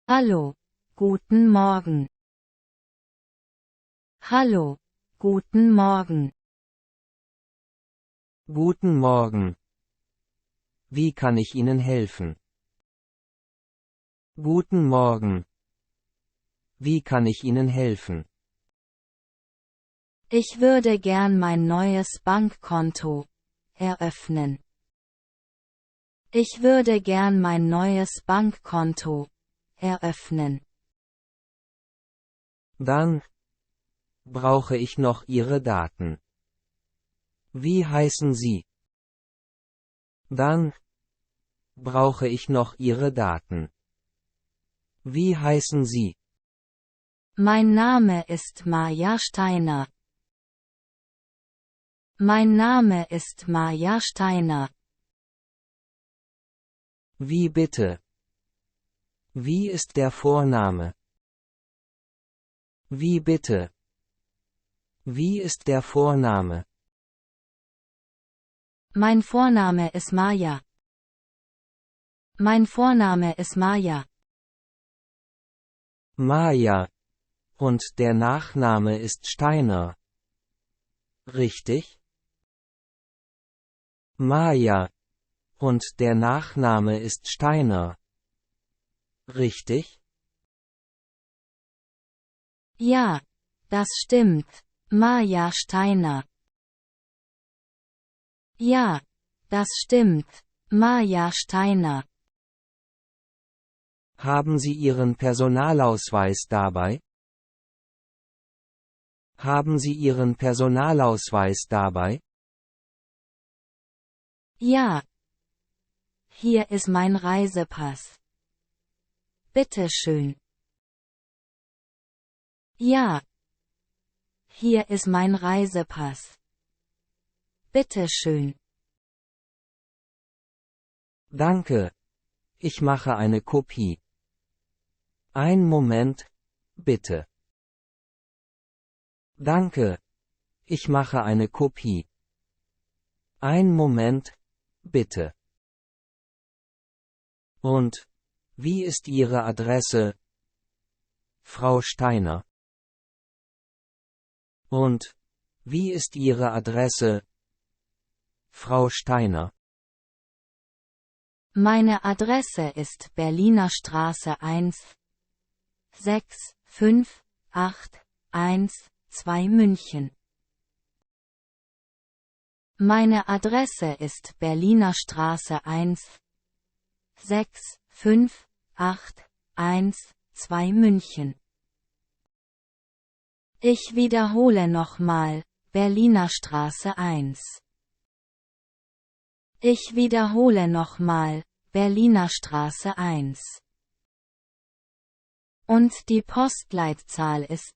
Hallo, guten Morgen. Hallo, guten Morgen. Guten Morgen. Wie kann ich Ihnen helfen? Guten Morgen. Wie kann ich Ihnen helfen? Ich würde gern mein neues Bankkonto eröffnen. Ich würde gern mein neues Bankkonto eröffnen. Dann brauche ich noch Ihre Daten. Wie heißen Sie? Dann brauche ich noch Ihre Daten. Wie heißen Sie? Mein Name ist Maja Steiner. Mein Name ist Maja Steiner. Wie bitte? Wie ist der Vorname? Wie bitte? Wie ist der Vorname? Mein Vorname ist Maja. Mein Vorname ist Maja. Maja. Und der Nachname ist Steiner. Richtig? Maja. Und der Nachname ist Steiner. Richtig? Ja, das stimmt. Maja Steiner. Ja, das stimmt. Maja Steiner. Haben Sie Ihren Personalausweis dabei? Haben Sie Ihren Personalausweis dabei? Ja. Hier ist mein Reisepass. Bitte schön. Ja. Hier ist mein Reisepass. Bitte schön. Danke. Ich mache eine Kopie. Ein Moment, bitte. Danke. Ich mache eine Kopie. Ein Moment, bitte. Und, wie ist Ihre Adresse, Frau Steiner? Und, wie ist Ihre Adresse, Frau Steiner? Meine Adresse ist Berliner Straße 1, 6, 5, 8, 1, 2 München. Meine Adresse ist Berliner Straße 1, 6, 5, 8, 1, 2 München. Ich wiederhole nochmal, Berliner Straße 1. Ich wiederhole nochmal, Berliner Straße 1. Und die Postleitzahl ist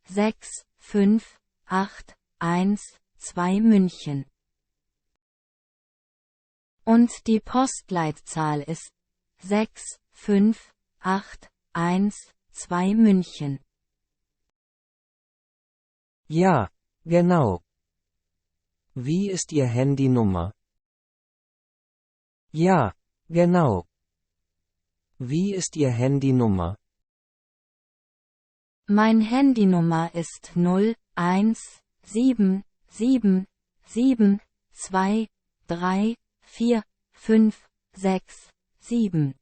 6, 5, 8, 1, 2 München. Und die Postleitzahl ist 6, 5, 8, 1, 2 München. Ja, genau. Wie ist Ihr Handynummer? Ja, genau. Wie ist Ihr Handynummer? Mein Handynummer ist 0, 1, 7, 7, 7, 2, 3, 4, 5, 6, 7.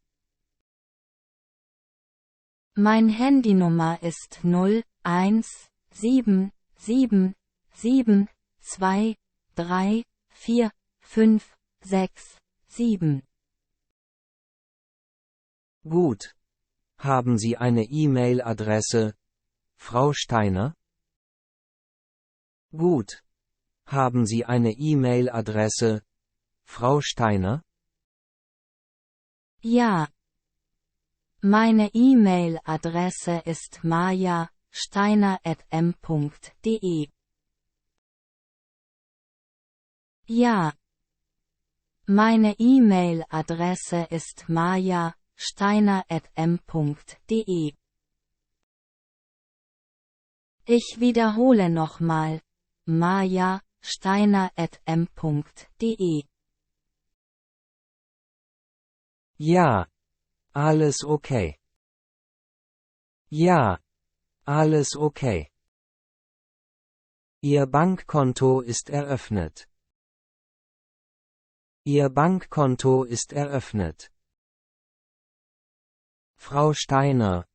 Mein Handynummer ist 0, 1, 7, 7, 7, 2, 3, 4, 5, 6, 7. Gut. Haben Sie eine E-Mail-Adresse, Frau Steiner? Gut. Haben Sie eine E-Mail-Adresse, Frau Steiner? Ja. Meine E-Mail-Adresse ist maja.steiner@m.de. Ja. Meine E-Mail-Adresse ist maja.steiner@m.de. Ich wiederhole nochmal, maja.steiner@m.de. Ja. Alles okay. Ja, alles okay. Ihr Bankkonto ist eröffnet. Ihr Bankkonto ist eröffnet. Frau Steiner,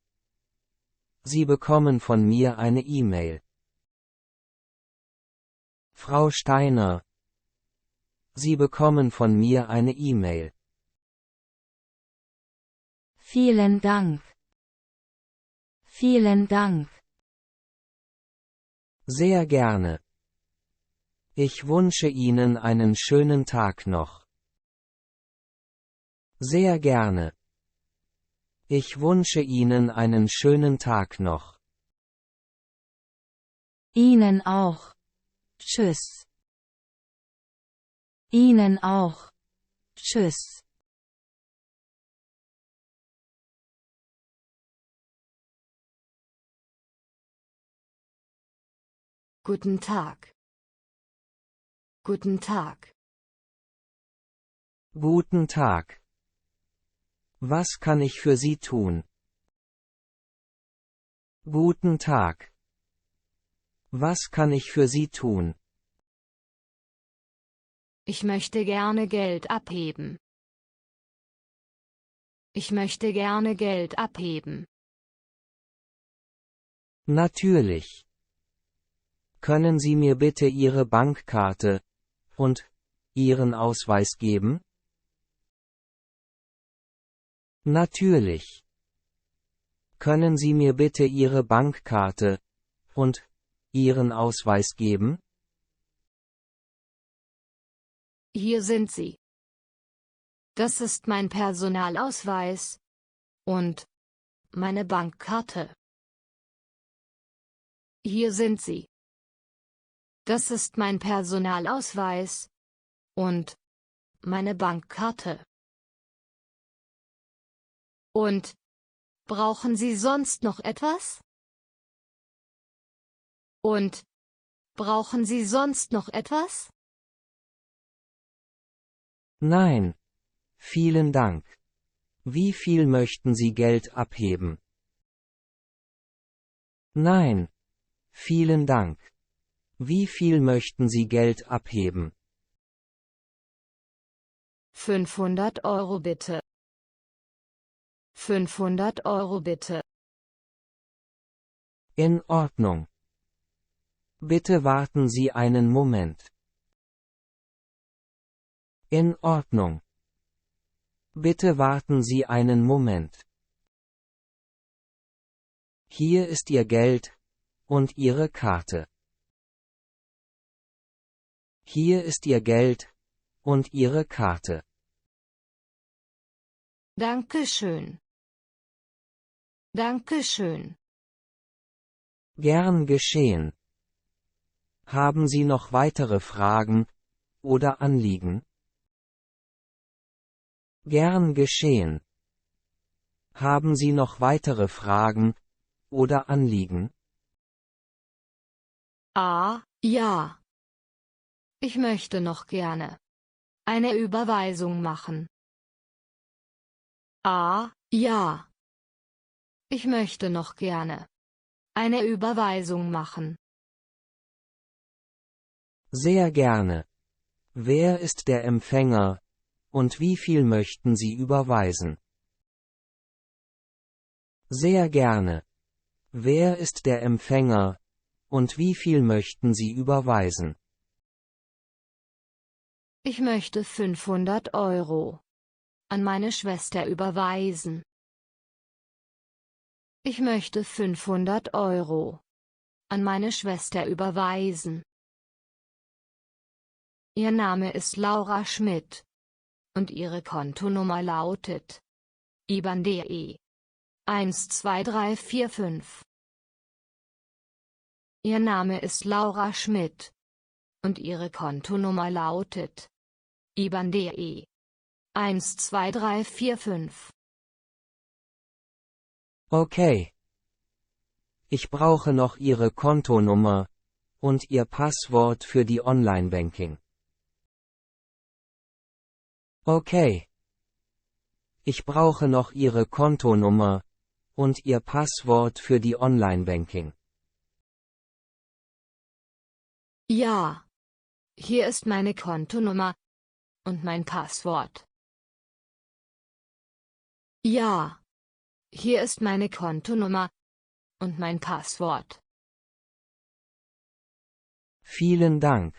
Sie bekommen von mir eine E-Mail. Frau Steiner, Sie bekommen von mir eine E-Mail. Vielen Dank. Vielen Dank. Sehr gerne. Ich wünsche Ihnen einen schönen Tag noch. Sehr gerne. Ich wünsche Ihnen einen schönen Tag noch. Ihnen auch. Tschüss. Ihnen auch. Tschüss. Guten Tag. Guten Tag. Guten Tag. Was kann ich für Sie tun? Guten Tag. Was kann ich für Sie tun? Ich möchte gerne Geld abheben. Ich möchte gerne Geld abheben. Natürlich. Können Sie mir bitte Ihre Bankkarte und Ihren Ausweis geben? Natürlich. Können Sie mir bitte Ihre Bankkarte und Ihren Ausweis geben? Hier sind sie. Das ist mein Personalausweis und meine Bankkarte. Hier sind sie. Das ist mein Personalausweis und meine Bankkarte. Und brauchen Sie sonst noch etwas? Und brauchen Sie sonst noch etwas? Nein. Vielen Dank. Wie viel möchten Sie Geld abheben? Nein. Vielen Dank. Wie viel möchten Sie Geld abheben? 500 Euro bitte. 500 Euro bitte. In Ordnung. Bitte warten Sie einen Moment. In Ordnung. Bitte warten Sie einen Moment. Hier ist Ihr Geld und Ihre Karte. Hier ist Ihr Geld und Ihre Karte. Dankeschön. Dankeschön. Gern geschehen. Haben Sie noch weitere Fragen oder Anliegen? Gern geschehen. Haben Sie noch weitere Fragen oder Anliegen? Ja. Ich möchte noch gerne eine Überweisung machen. Ja. Ich möchte noch gerne eine Überweisung machen. Sehr gerne. Wer ist der Empfänger und wie viel möchten Sie überweisen? Sehr gerne. Wer ist der Empfänger und wie viel möchten Sie überweisen? Ich möchte 500 Euro an meine Schwester überweisen. Ich möchte 500 Euro an meine Schwester überweisen. Ihr Name ist Laura Schmidt und ihre Kontonummer lautet IBAN-DE 12345. Ihr Name ist Laura Schmidt und ihre Kontonummer lautet IBAN-DE 12345. Okay. Ich brauche noch Ihre Kontonummer und Ihr Passwort für die Online-Banking. Okay. Ich brauche noch Ihre Kontonummer und Ihr Passwort für die Online-Banking. Ja. Hier ist meine Kontonummer und mein Passwort. Ja. Hier ist meine Kontonummer und mein Passwort. Vielen Dank.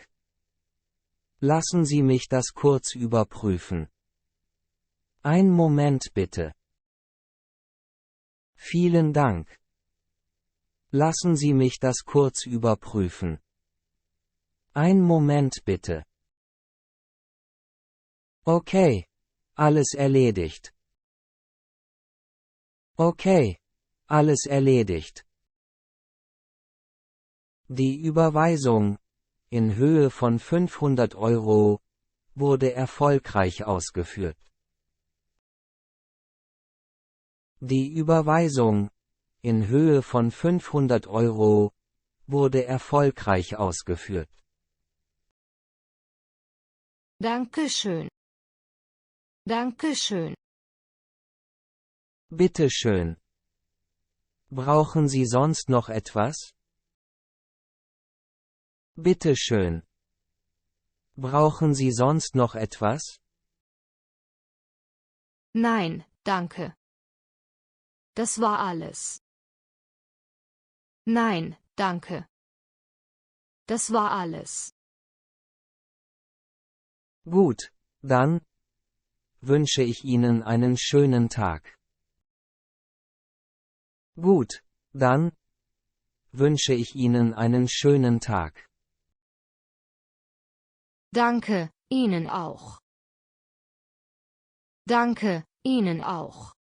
Lassen Sie mich das kurz überprüfen. Einen Moment bitte. Vielen Dank. Lassen Sie mich das kurz überprüfen. Einen Moment bitte. Okay. Alles erledigt. Okay. Alles erledigt. Die Überweisung, in Höhe von 500 Euro, wurde erfolgreich ausgeführt. Die Überweisung, in Höhe von 500 Euro, wurde erfolgreich ausgeführt. Dankeschön. Dankeschön. Bitte schön. Brauchen Sie sonst noch etwas? Bitte schön. Brauchen Sie sonst noch etwas? Nein, danke. Das war alles. Nein, danke. Das war alles. Gut, dann wünsche ich Ihnen einen schönen Tag. Gut, dann wünsche ich Ihnen einen schönen Tag. Danke, Ihnen auch. Danke, Ihnen auch.